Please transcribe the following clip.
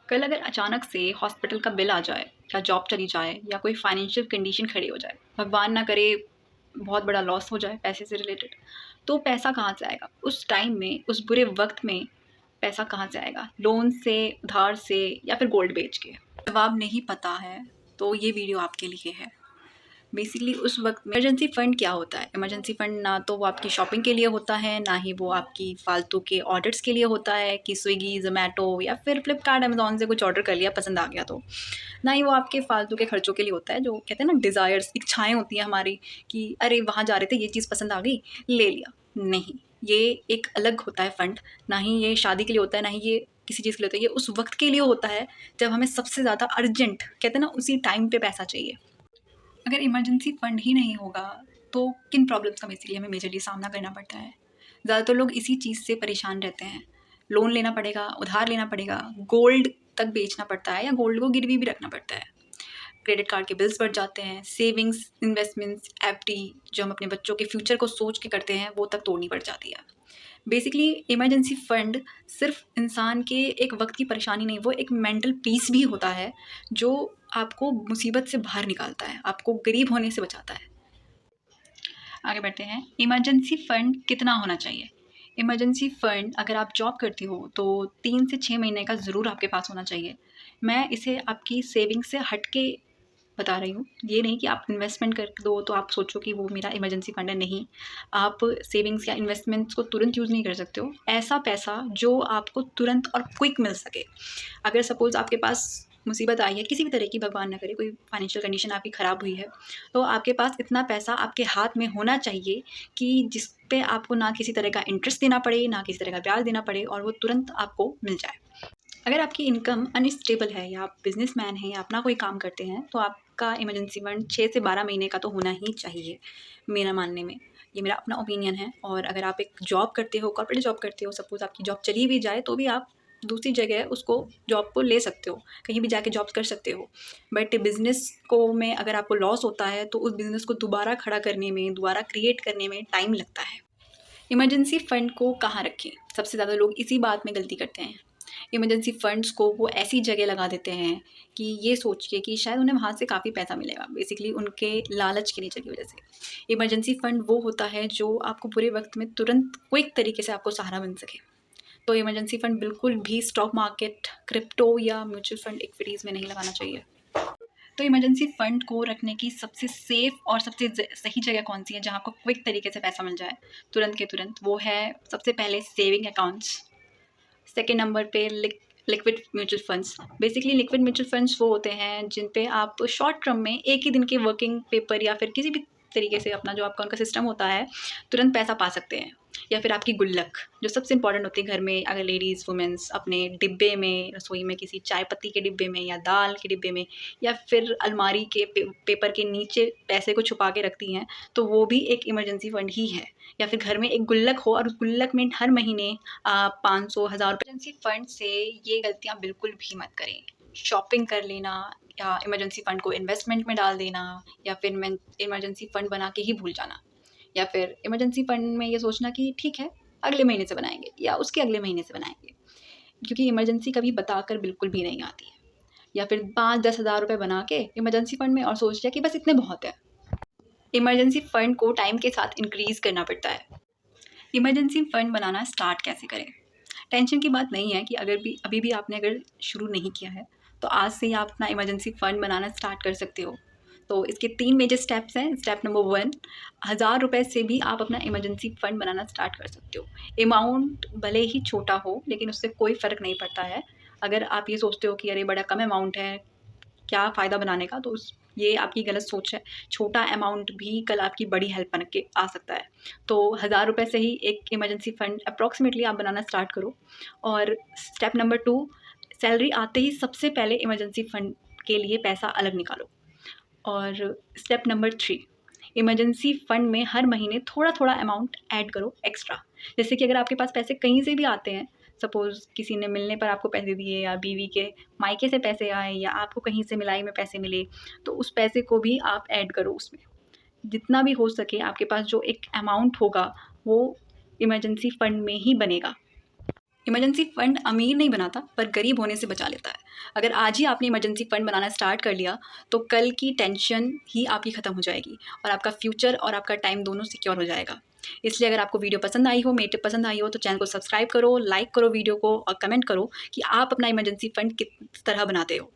कल अगर अचानक से हॉस्पिटल का बिल आ जाए या जॉब चली जाए या कोई फाइनेंशियल कंडीशन खड़ी हो जाए, भगवान ना करे बहुत बड़ा लॉस हो जाए पैसे से रिलेटेड, तो पैसा कहाँ से आएगा उस टाइम में, उस बुरे वक्त में? पैसा कहाँ से आएगा? लोन से, उधार से, या फिर गोल्ड बेच के? जवाब नहीं पता है तो ये वीडियो आपके लिए है। बेसिकली उस वक्त में इमरजेंसी फ़ंड क्या होता है? इमरजेंसी फ़ंड ना तो वो आपकी शॉपिंग के लिए होता है, ना ही वो आपकी फ़ालतू के ऑर्डर्स के लिए होता है कि स्विगी, ज़ोमैटो या फिर फ्लिपकार्ट, अमेज़न से कुछ ऑर्डर कर लिया, पसंद आ गया तो। ना ही वो आपके फ़ालतू के खर्चों के लिए होता है, जो कहते हैं ना डिज़ायर्स, इच्छाएँ होती हैं हमारी कि अरे वहाँ जा रहे थे, ये चीज़ पसंद आ गई, ले लिया। नहीं, ये एक अलग होता है फ़ंड। ना ही ये शादी के लिए होता है, ना ही ये किसी चीज़ के लिए होता है। ये उस वक़्त के लिए होता है जब हमें सबसे ज़्यादा अर्जेंट, कहते हैं ना, उसी टाइम पे पैसा चाहिए। अगर इमरजेंसी फ़ंड ही नहीं होगा तो किन प्रॉब्लम्स का बेसिकली हमें मेजरली सामना करना पड़ता है? ज़्यादातर लोग इसी चीज़ से परेशान रहते हैं। लोन लेना पड़ेगा, उधार लेना पड़ेगा, गोल्ड तक बेचना पड़ता है या गोल्ड को गिरवी भी रखना पड़ता है। क्रेडिट कार्ड के बिल्स बढ़ जाते हैं, सेविंग्स, इन्वेस्टमेंट्स, एफडी जो हम अपने बच्चों के फ्यूचर को सोच के करते हैं, वो तक तोड़नी पड़ जाती है। बेसिकली इमरजेंसी फ़ंड सिर्फ इंसान के एक वक्त की परेशानी नहीं, वो एक मेंटल पीस भी होता है जो आपको मुसीबत से बाहर निकालता है, आपको गरीब होने से बचाता है। आगे बढ़ते हैं। इमरजेंसी फ़ंड कितना होना चाहिए? इमरजेंसी फ़ंड अगर आप जॉब करती हो तो 3 से 6 महीने का ज़रूर आपके पास होना चाहिए। मैं इसे आपकी सेविंग से हट के बता रही हूँ। ये नहीं कि आप इन्वेस्टमेंट कर दो तो आप सोचो कि वो मेरा इमरजेंसी फ़ंड है, नहीं। आप सेविंग्स या इन्वेस्टमेंट्स को तुरंत यूज़ नहीं कर सकते हो। ऐसा पैसा जो आपको तुरंत और क्विक मिल सके। अगर सपोज़ आपके पास मुसीबत आई है किसी भी तरह की, भगवान ना करे कोई फाइनेंशियल कंडीशन आपकी ख़राब हुई है, तो आपके पास इतना पैसा आपके हाथ में होना चाहिए कि जिस पे आपको ना किसी तरह का इंटरेस्ट देना पड़े, ना किसी तरह का ब्याज देना पड़े, और वो तुरंत आपको मिल जाए। अगर आपकी इनकम अनस्टेबल है या आप बिज़नेसमैन हैं या अपना कोई काम करते हैं, तो आपका इमरजेंसी फंड 6 से 12 महीने का तो होना ही चाहिए, मेरा मानने में। ये मेरा अपना ओपिनियन है। और अगर आप एक जॉब करते हो, कॉर्पोरेट जॉब करते हो, सपोज़ आपकी जॉब चली भी जाए तो भी आप दूसरी जगह उसको, जॉब को ले सकते हो, कहीं भी जाके जॉब कर सकते हो। बट बिज़नेस को में अगर आपको लॉस होता है तो उस बिज़नेस को दोबारा खड़ा करने में, दोबारा क्रिएट करने में टाइम लगता है। इमरजेंसी फ़ंड को कहाँ रखें? सबसे ज़्यादा लोग इसी बात में गलती करते हैं। इमरजेंसी फ़ंड्स को वो ऐसी जगह लगा देते हैं कि ये सोच के कि शायद उन्हें वहाँ से काफ़ी पैसा मिलेगा, बेसिकली उनके लालच के नीचे की वजह से। इमरजेंसी फ़ंड वो होता है जो आपको बुरे वक्त में तुरंत क्विक तरीके से आपको सहारा बन सके। तो इमरजेंसी फ़ंड बिल्कुल भी स्टॉक मार्केट, क्रिप्टो या म्यूचुअल फ़ंड इक्विटीज़ में नहीं लगाना चाहिए। तो इमरजेंसी फ़ंड को रखने की सबसे सेफ़ और सबसे सही जगह कौन सी है जहाँ आपको क्विक तरीके से पैसा मिल जाए तुरंत के तुरंत? वो है सबसे पहले सेविंग अकाउंट्स। सेकेंड नंबर पे liquid mutual funds. Basically liquid mutual funds वो होते हैं जिन पे आप शॉर्ट टर्म में एक ही दिन के वर्किंग पेपर या फिर किसी भी तरीके से अपना जो आपका उनका सिस्टम होता है, तुरंत पैसा पा सकते हैं। या फिर आपकी गुल्लक जो सबसे इंपॉर्टेंट होती है घर में, अगर लेडीज़ वुमेंस अपने डिब्बे में, रसोई में किसी चाय पत्ती के डिब्बे में या दाल के डिब्बे में या फिर अलमारी के पेपर के नीचे पैसे को छुपा के रखती हैं, तो वो भी एक इमरजेंसी फंड ही है। या फिर घर में एक गुल्लक हो और उस गुल्लक में हर महीने 500, 1000 रुपये। इमरजेंसी फंड से ये गलतियाँ बिल्कुल भी मत करें। शॉपिंग कर लेना या इमरजेंसी फंड को इन्वेस्टमेंट में डाल देना या फिर इमरजेंसी फंड बना के ही भूल जाना, या फिर इमरजेंसी फंड में ये सोचना कि ठीक है अगले महीने से बनाएंगे या उसके अगले महीने से बनाएंगे, क्योंकि इमरजेंसी कभी बताकर बिल्कुल भी नहीं आती है। या फिर 5-10 हज़ार रुपये बना के इमरजेंसी फंड में और सोच लिया कि बस इतने बहुत है। इमरजेंसी फंड को टाइम के साथ इंक्रीज़ करना पड़ता है। इमरजेंसी फ़ंड बनाना स्टार्ट कैसे करें? टेंशन की बात नहीं है कि अभी भी आपने अगर शुरू नहीं किया है, तो आज से ही आप अपना इमरजेंसी फ़ंड बनाना स्टार्ट कर सकते हो। तो इसके 3 मेजर स्टेप्स हैं। स्टेप नंबर 1, 1000 रुपए से भी आप अपना इमरजेंसी फ़ंड बनाना स्टार्ट कर सकते हो। अमाउंट भले ही छोटा हो, लेकिन उससे कोई फ़र्क नहीं पड़ता है। अगर आप ये सोचते हो कि अरे बड़ा कम अमाउंट है, क्या फ़ायदा बनाने का, तो ये आपकी गलत सोच है। छोटा अमाउंट भी कल आपकी बड़ी हेल्प बन के आ सकता है। तो 1000 रुपए से ही एक इमरजेंसी फ़ंड अप्रॉक्सिमेटली आप बनाना स्टार्ट करो। और स्टेप नंबर 2, सैलरी आते ही सबसे पहले इमरजेंसी फ़ंड के लिए पैसा अलग निकालो। और स्टेप नंबर 3, इमरजेंसी फ़ंड में हर महीने थोड़ा-थोड़ा अमाउंट ऐड करो एक्स्ट्रा। जैसे कि अगर आपके पास पैसे कहीं से भी आते हैं, सपोज़ किसी ने मिलने पर आपको पैसे दिए या बीवी के मायके से पैसे आए या आपको कहीं से मिलाई में पैसे मिले, तो उस पैसे को भी आप ऐड करो उसमें। जितना भी हो सके आपके पास जो एक अमाउंट होगा, वो इमरजेंसी फ़ंड में ही बनेगा। इमरजेंसी फंड अमीर नहीं बनाता पर गरीब होने से बचा लेता है। अगर आज ही आपने इमरजेंसी फंड बनाना स्टार्ट कर लिया तो कल की टेंशन ही आपकी ख़त्म हो जाएगी और आपका फ्यूचर और आपका टाइम दोनों सिक्योर हो जाएगा। इसलिए अगर आपको वीडियो पसंद आई हो, मेरी टिप पसंद आई हो, तो चैनल को सब्सक्राइब करो, लाइक करो वीडियो को और कमेंट करो कि आप अपना इमरजेंसी फंड किस तरह बनाते हो।